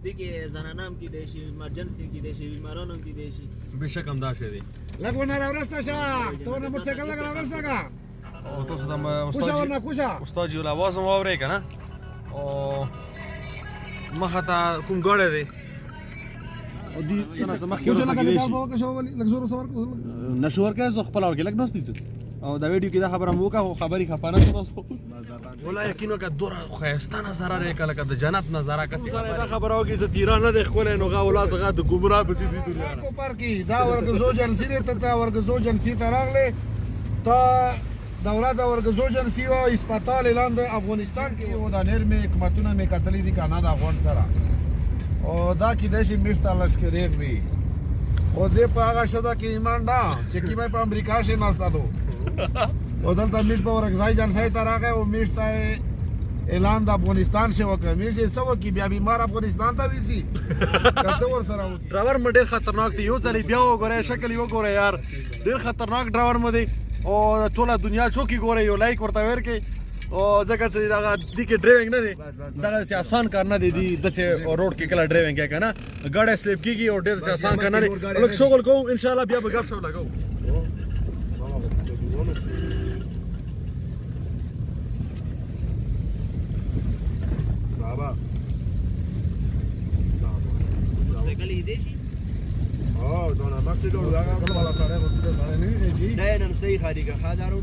دې کې زنانه هم کیدای شي ایمرجنسي کیدای شي بیماران هم کیدای شي بشک هم دا شی دی لږ ونه راورسته شه ته ونه موټرسایکل لږ راورسته که او تاسو د کوشه ورنه کوشه استاد جي اواز هم واورئ که نه او مخه ته کوم ګاډی دی او دې څه نه څه مخکې کوشه وروسته لږ کیدای کار شي به وکړه شه ولې لږ زور وسه ورکړه نشو ورکړی زه خپله ورکړې لږ ناست دي او دا ویډیو کې دا خبره مو وکړه خو خبرې خفه نه شو تاسو والله یقینا که دومره ښایسته نظاره دی که لکه د جنت نظاره کسې دا خبره وکړي زه تیران نه دی ښکلی نو اولاد هغه د ګمراه پسې دي دنیا نه کوپر کې دا ورګزو جنسي دی ته ورګزو جنسي ته راغلی ته دوره د ورګزو جنسي و هسپتال اعلان د افغانستان کې و دا نر مې حکومتونه مې کتلي دي که نه د افغان سره او دا کیدای شي میشته لشکریغ وي خو دې په هغه شده کې ایمان نه چې کیمه په امریکا شي ناسته دو او دلته میش په ورګزای جنسي ته راغی او میش ته اعلان د افغانستان شي وکړه میش یې څه وکړي بیا بیمار افغانستان ته ویسي که څه ورسره وکړي ډرایور مې ډېر خطرناک دی یو ځل بیا وګورئ شکل یې وګورئ یار ډېر خطرناک ډرایور مې دی او ټوله دنیا چوکي ګورئ یو لایک ورته ورکړئ او ځکه چې دغه دې کې ډرایوینګ نه دی دغه چې آسان کار نه دی داسې روډ کې کله ډرایوینګ کوي که نه ګاډی سلیپ کېږي او ډېر آسان کار نه دی لږ شغل کوو انشاءالله بیا به ګپ شپ لګوو بابا سایکل دې شي دا نه مخکې ډول هغه کله والا سړی به سړی نه وي دا نن صحیح خاري که حاضرو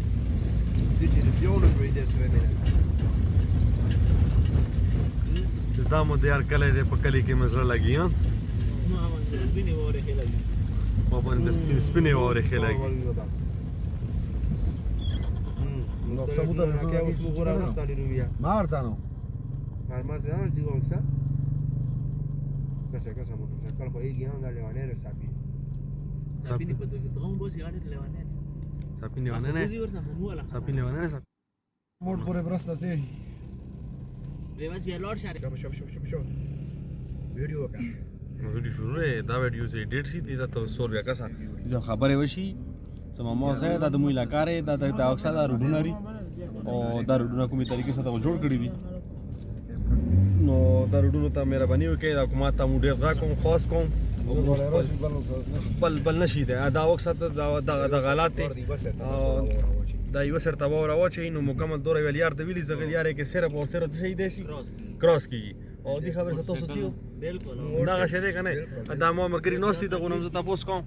دې چې دیونه کوي دې سره نه دا مو د یار کلی دی په کلي کې مې زړه لګي ها نو هغه سپینې واورې ښې لګي ما باندې د سپینې واورې ښې لګي نو ثبوت که اوس وګوره راستالي رویا ما ورته نو هرما ځان دی وکړه کسه موټرسایکل خو یې ګیان دا لیوانه رسابي سپینې په توګه ته هم بوسي اړه لیوانه سپینې ونه نه سپینې ونه نه موټ پورې برسته ته ریواز بیا لوړ شاره شو ویډیو وکړه نو ویډیو شروع دی دا ویډیو چې ایډیټ شي دی دا ته 100 روپیا کسه زه خبرې وشي چې ماما صاحب دا د موږ علاقې دا د اکسا دا روډونه لري او دا روډونه کومې طریقې سره جوړ کړی دي نو دا روډونو ته مهرباني وکړئ دا کومه ته مو ډېر غږ کوم خاص کوم بل نشي دی دا وخت سره د غلط دی دا یو سر ته واور واچي نو مکمل دوره ویل یار د ویلي زغل یار کې صرف او صرف شي دی شي کراس کیږي او دی خبر ته تاسو تیو بالکل دا غشه دی کنه دا مو مرګري نوستي ته غونم زه تاسو کوم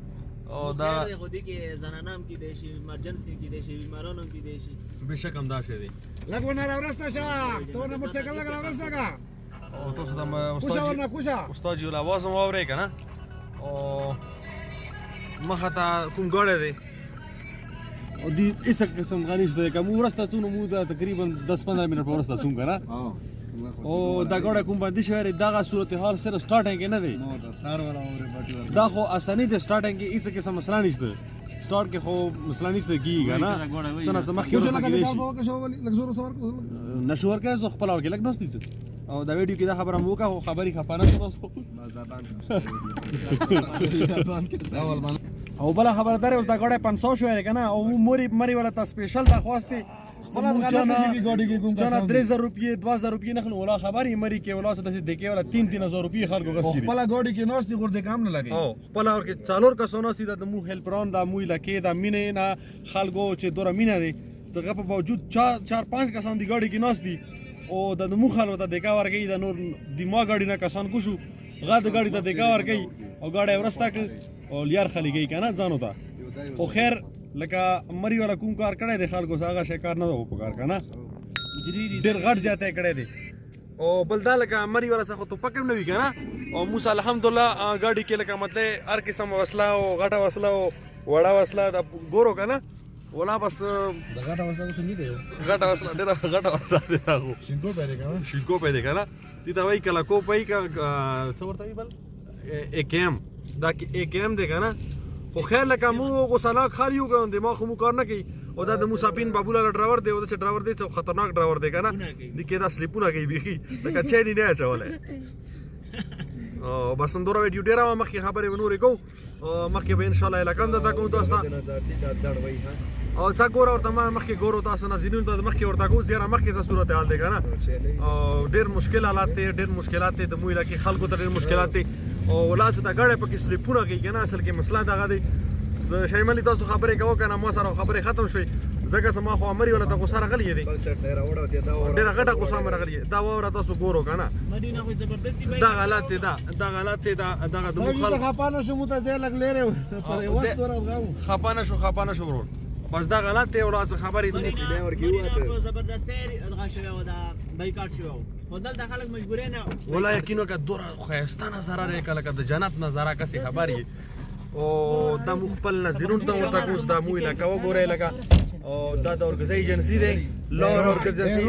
او دا خو دې کې زنانه هم کیدای شي ایمرجنسي کیدای شي بیماران هم کیدای شي بشک هم دا شی دی لږ ونه راورسته شه ته ونه موټرسایکل لږ راورسته که او تاسو د کوشه ورنه کوشه استاد جي اواز هم واورئ که نه او مخه ته کوم ګاډی دی او دې هېڅ قسم غنیش دی که مو ورسته څو نو مو تقریبا 10-15 منټ په ورسته څوم که نه او دا ګاډی کوم باندې شوی دی دغه صورتحال صرف سټارټینګ کې نه دی دا خو اساني دی سټارټینګ کې هېڅ قسم مسله نشته سټارټ کې خو مسله نشته کېږي که نه څه نه څه مخکې کوشه وروسته لږ کېدای کار شي به وکړه شه ولې لږ زور وسه ورکړه نشو ورکړی زه خپله ورکړې لږ ناست دي او دا ویډیو کې دا خبره مو وکړه خو خبرې خفه نه شو تاسو او بله خبره دا اوس دا ګاډی 500 شوی دی که نه او مورې والا ته سپیشل درخواست دی جانا 3000 روپیې 2000 روپیې نه خلو ولا خبرې مری کې ولا څه داسې دیکې ولا 3-3000 روپیې خلکو غوښتي خپله ګاډي کې ناست دي خو دې کام نه لګي او خپله ورکې څلور کسان ناست دي د مو هیلپران د مو علاقې د مینې نه خلکو چې دوره مینه دی څنګه په باوجود 4-5 کسان دی ګاډي کې ناست دي او د مو خلکو ته دیکا ورکوي د نور دماغ ګاډي نه کسان کوشو غا د ګاډي ته دیکا ورکوي او ګاډی ورسته کړ او لیار خلی گئی که نه ځانو ته او خیر لکه مری والا کوم کار کړی دی خلکو هغه شی کار نه و په کار که نه ډېر غټ زیاتی کړی دی او بل دا لکه مری والا څخه ټوپک هم نه وي که نه او موږ الحمدلله ګاډي کې لکه مطلب هر قسم وسله او غټه وسله او وړه وسله د ګورو که نه ولا بس د غټه وسله اوس نه دی غټه وسله ډېره غټه وسله دی هغو شینکو پیدا که نه شینکو پیدا که نه دې ته وایي کله کوپ وایي که څه ورته وایي بل AKM دا AKM دی که نه خو خیر لکه مو غسلاک خالی یو که دماغ مو کار نه کوي او دا د موسافین بابولاله ډرایور دی او داسې ډرایور دی چې خطرناک ډرایور دی که نه دې کې دا سلیپونه کوي بیخي لکه چین یې نه اچولی بس دوره ویډیو ډېره وه مخکې خبرې به نورې کوو مخکې به انشاءالله علاقه هم درته کوو تاسو ته او څا ګوره ورته ما مخکې ګورو تاسو ناظرینو ته مخکې ورته کو زیاره مخکې څه صورت حال دی کنه او ډېر مشکل حالات دي ډېر مشکلات دي د مو علاقې خلکو ته ډېر مشکلات دي او ولاسه دا غاړه پکې سلیپونه کوي کنه اصل کې مسله دا دی شایم علي تاسو خبرې کوو کنه ما سره خبرې ختم شوي ځکه چې ما خو امري ولا ته غوسه راغلی دی ډېره غټه غوسه مې راغلی دا واوره تاسو ګورو کنه مدینه خو زبردستی دا غلط دی دا غلط دی دا دغه د خلک مخالف خپانه شو مو ته ځای لګ لري په وخت ورغاو خپانه شو ورور بس دا غلط دی ولات خبرې مدینه زبردستی دغه شوی و دا بایکاټ شوی و دلته خلک مجبورین ولا یقینو که دور خیسته نظاره لري کله د جنت نظاره کسي خبرې او دا مو خپل نظرون ته ورته کوس دا مو علاقه وګورئ لکه او دا د اورګنایزي ایجنسی دی لور اورګنایزي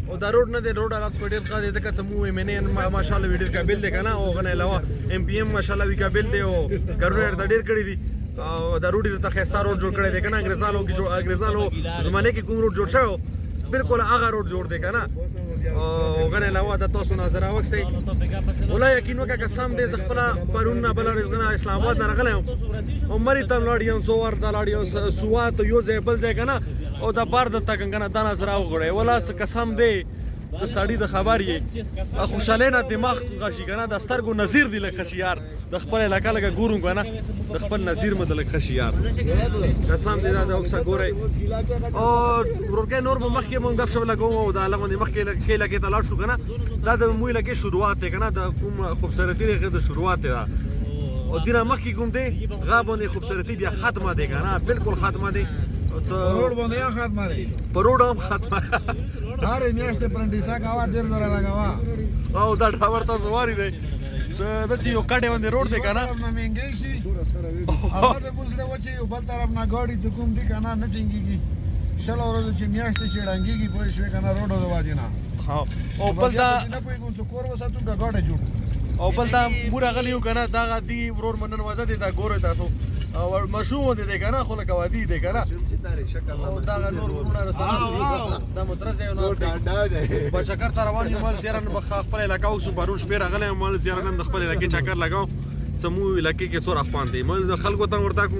او دا روډ نه دی روډ حالات په ډېر ښه دی ځکه چې مو ایم ماشاءالله وی ډېر قابل دی کنه او غنه علاوه ایم پی ایم ماشاءالله وی قابل دی او ګورنر دا ډېر کړی دی او دا روډ ته خسته روډ جوړ کړی دی کنه انګريزانو زمانه کې کوم روډ جوړ شوی بالکل هغه روډ جوړ دی کنه او غنه علاوه د تاسو نظر اوکسي ولا یقین وکړه قسم دې خپل پرونه بل رزقنا اسلام آباد نه راغلی او مری تم لاړیو سوار د لاړیو سوات یو ځای بل ځای کنه او د بار د تک کنه دا نظر اوغړې ولا قسم دې چې سړی د خبر یې خوشاله نه دماغ غشي کنه د سترګو نظیر دی لکه خشیار د خپل علاقه لګه ګورم کنه د خپل نظیر مدلک خشیار قسم دې دا اوکسا ګورئ او ورګه نور مخکې مونږ غب شو لګوم او دا لغونې مخکې خېله کې تلاړ شو کنه دا د مویل کې شروعات دی کنه د کوم خوبصورتي لري د شروعات دی او دینه مخکې کوم دی غابونه خوبصورتي بیا ختمه دی کنه بالکل ختمه دی روډ باندې یا ختمه دی پروډ هم ختمه هر میاشتې پرنډیسا کاوه 1.5 لګاوه او دا ډاور تاسو واری دی د چې یو کډه باندې روډ دی کنه نه مهنګي شي هغه د بوزله و چې یو بل طرف نه گاډي ته کوم دی کنه نه ټینګيږي شل ورځې چې میاشتې چې ډنګيږي په شوي کنه روډ د واجینا او بل دا نه کوئی کوم څه کور وساتو کا گاډه جوړ او بل دا مور غلیو کنه دا غدي ورور منن وځه دی دا ګوره تاسو او مشوم دی کنه خو لکه وادي دی کنه او دا نور ورونه رسول دا مدرسه یو نو په چکر تر روان یو مال زیران بخ خپل علاقه او سپارون شپه راغلی مال زیران د خپل علاقه چکر لگاو سمو علاقه کې څور اخوان دی مال خلکو ته ورته کو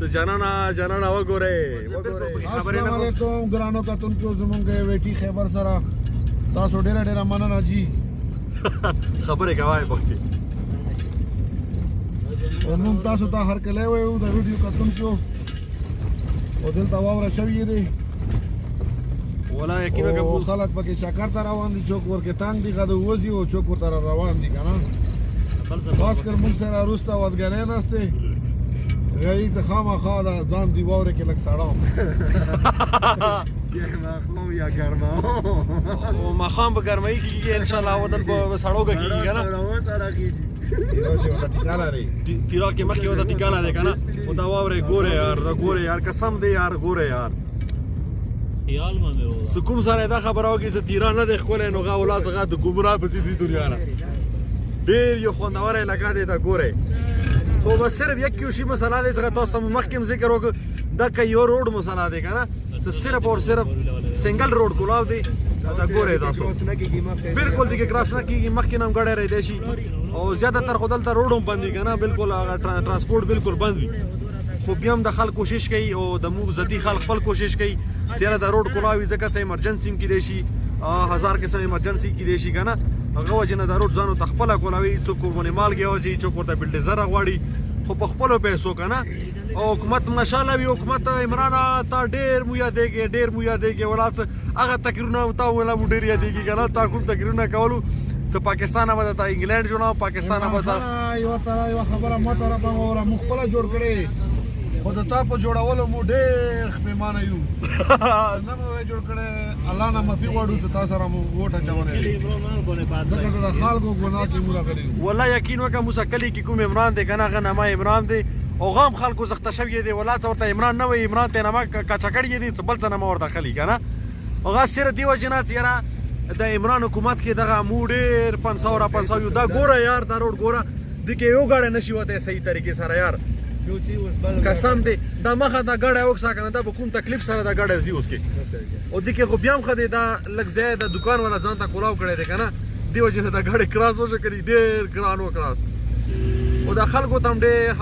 ته جانانا وګوره خبرې نه علیکم ګرانو کتونکو زمونږ ویټي خبر سره تاسو ډېر مننه جی خبرې کوي وختي نن تاسو ته هر کله وایو د ویډیو کتونکو او دلته واوره شوې دي ولا یقینا او خلک پکې چکر ته روان دي چوک ورکه تانګ دي غده وځي او چوک ورته روان دي کنه خاص کر موږ سره روستا ودګنې نهسته غي ته خامخا دا ځان دی واوره کې لک سړاو یا ګرما او ما خام په ګرمۍ کې ان شاء الله ودن په سړوګه کېږي کنه تیرا کې مخکې ودا ټیکاله ده کنه او دا واوره ګوره یار قسم دی یار ګوره یار خیال مې و سکوم سره دا خبره وکي چې تیرا نه د خپل نو غا اولاد غا د ګمراه په دې دنیا نه ډېر یو خوندور لګا دی دا ګوره خو بس صرف یک کیو شی مسله دی چې تاسو مخکې ذکر وکړ دا که یو روډ مسله دی کنه ته صرف اور صرف سنگل روډ کولاو دی دا ګوره تاسو بالکل دغه کراس نه کیږي مخکې نام غړې رہی دی شي او زیاده تر خدل ته روډوم بند وي کنه بالکل هغه ترانسپورت بالکل بند وي خو بیا هم د خلک کوشش کوي او د مو زدي خلک خپل کوشش کوي زیاده د روډ کولاوي ځکه چې ایمرجنسي کې دی شي 1000 قسم ایمرجنسي کې دی شي کنه هغه وجنه د روډ ځانو تخپل کولاوي څوک ونه مالګي او چې څوک ورته بلډیزر غواړي خو په خپل پیسو کنه او حکومت ماشاءالله وی حکومت عمران تا ډیر مو یادېږي ولات هغه تقریرونه تا ولا مو ډیر یادېږي کنه تا کوم تقریرونه کولو چې پاکستان باندې تا انګلند جوړاو پاکستان باندې یو تر یو خبره مو تر په اور مخبله جوړ کړي خود ته په جوړولو مو ډېر خپېمانه یو نه مو جوړ کړي الله نه معافي غواړو چې تاسو سره مو ووټ اچولې دغه د خلکو ګناه کې مو راغلي والله یقین وکړه موسکلی کې کوم عمران دی کنه غنه ما عمران دی او غام خلکو زخته شوی دی ولا څورته عمران نه وي عمران ته نه ما کچکړی دی بل څه نه ما ورته خلی کنه او غا سره دی وجنات یاره د عمران حکومت کې دغه موډر 500 یو دا ګوره یار دا روډ ګوره دغه یو غاړه نشي وته صحیح طریقې سره یار قسم دی دا مخه دا غاړه وکسا کنه دا کوم تکلیف سره دا غاړه زی اوس کې او دغه خو بیا هم خدای دا لګ زیاده دکان ولا ځان ته کولاو کړی دی کنه دیو جن دا غاړه کراس وشه کړی ډیر ګران و کراس او د خلکو ته هم ډېر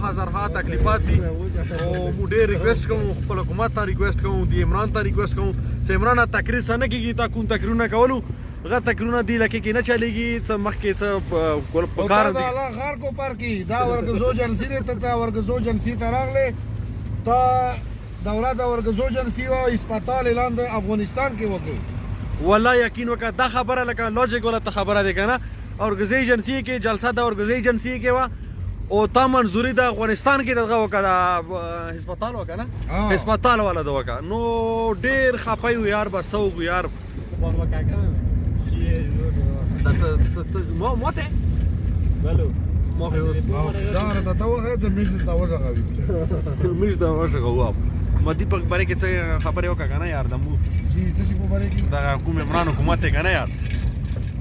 هزارها تکلیفات دي او موږ ډېر ریکویسټ کوو خپل حکومت ته ریکویسټ کوو د عمران ته ریکویسټ کوو چې عمران تقریر څه نه کېږي تا کوم تقریرونه کولو هغه تقریرونه دی لکه کې نه چلېږي څه مخکې څه په کار دي الله غار کو پر کی دا ورګزو جنسی ته تا ورګزو جنسی ته راغله تا دوره د ورګزو جنسی او هسپتال اعلان د افغانستان کې وکړ والله یقین وکړه دا خبره لکه لوجیک ولا خبره ده کنه اورګزی ایجنسی کې جلسه د اورګزی ایجنسی کې وا او تا منظوری د افغانستان کې دغه وکړه هسپتال وکړه هسپتال والا د وکړه نو ډیر خپای و یار بسو یار موته بلو دا راته ته وخه ته مې ته وځه غوي ته مې دا ورشه غواب مدي په باره کې څه خبرې وکړه کنه یار د مو چې څه په باره کې دا کوم عمران حکومت ته کنه یار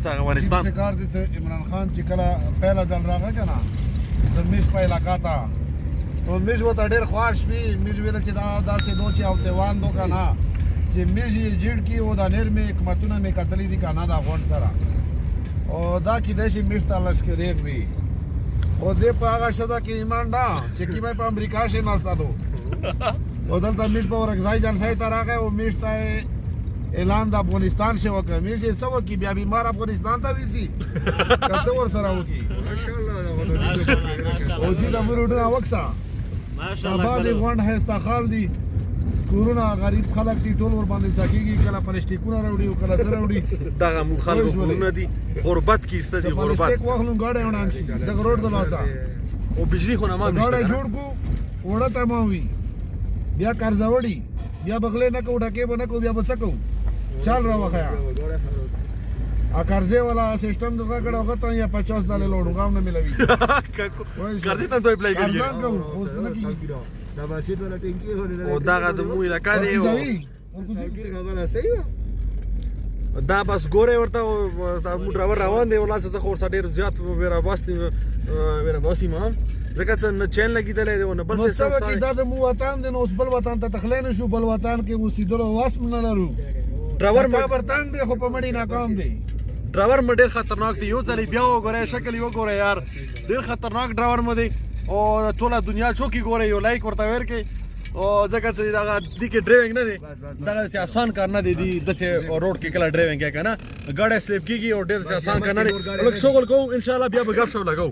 څنګه افغانستان څه کار دي ته عمران خان چې کله پهلا ځل راغی کنه د میش په علاقہ تا او میش وته ډېر خوښ وي میش ویل چې دا داسې دوچې او تیوان دو کنه چې میش یې جیړ کی او دا نیر مې حکومتونه مې کتلې دي کنه دا غون سره او دا کې د شي میش ته لشکرې وي خو دې په هغه شته کې ایمان دا چې کی په امریکا شي ناستا دو او دلته میش په ورګزای جان فای ته راغی او میش ته اعلان د افغانستان شو وکړ میش یې څو کې بیا بیمار افغانستان ته وځي کته ور سره وکی او چې د مرودنا وکسا ماشاءالله باندې غونډ هستا خال دي کورونا غریب خلک دي ټول ور باندې ځکیږي کله پلاسټیکونه راوړي او کله سره راوړي دغه مو خلکو کورونه دي غربت کې است دي غربت پلاسټیک واخلو غاډه ونان شي د روډ د لاسا او بجلی خو نه ما غاډه جوړ کو وړه ته ماوي بیا قرضوړي بیا بغلې نه کو ډکه بنه کو بیا بچکو چل را وخیا ا قرضې والا سیستم دغه کړه وخت یا 50 ډالر لوړو غام نه ملوي قرضې ته دوی اپلای کوي قرضان کو خو څه کیږي دا باسیت ولا ټینکی هونه او دغه د مو علاقہ دی ګیر خبره صحیح دا بس ګوره ورته دا مو ډرایور روان دی ولا څه خو ډیر زیات ورا باسي ما ځکه چې نه چین لګیدلې دی نو بل څه څه کې دا د مو وطن دی نو اوس بل وطن ته تخلین شو بل وطن کې اوسېدلو واسم نه لرو ډرایور ما برتان دی خو په مړی ناکام دی ډرایور مې ډېر خطرناک دی یو ځلې بیا وګوره شکل یې وګوره یار ډېر خطرناک ډرایور مې دی او ټوله دنیا چوکي ګوره یو لایک ورته ورکې او ځکه چې دغه دې کې ډرایوینګ نه دی دغه چې آسان کار نه دی د چې روډ کې کله ډرایوینګ کوي کنه ګاډي سلیپ کیږي او ډېر آسان کار نه دی لکه شغل کوم ان شاء الله بیا به ګپ شپ لګاو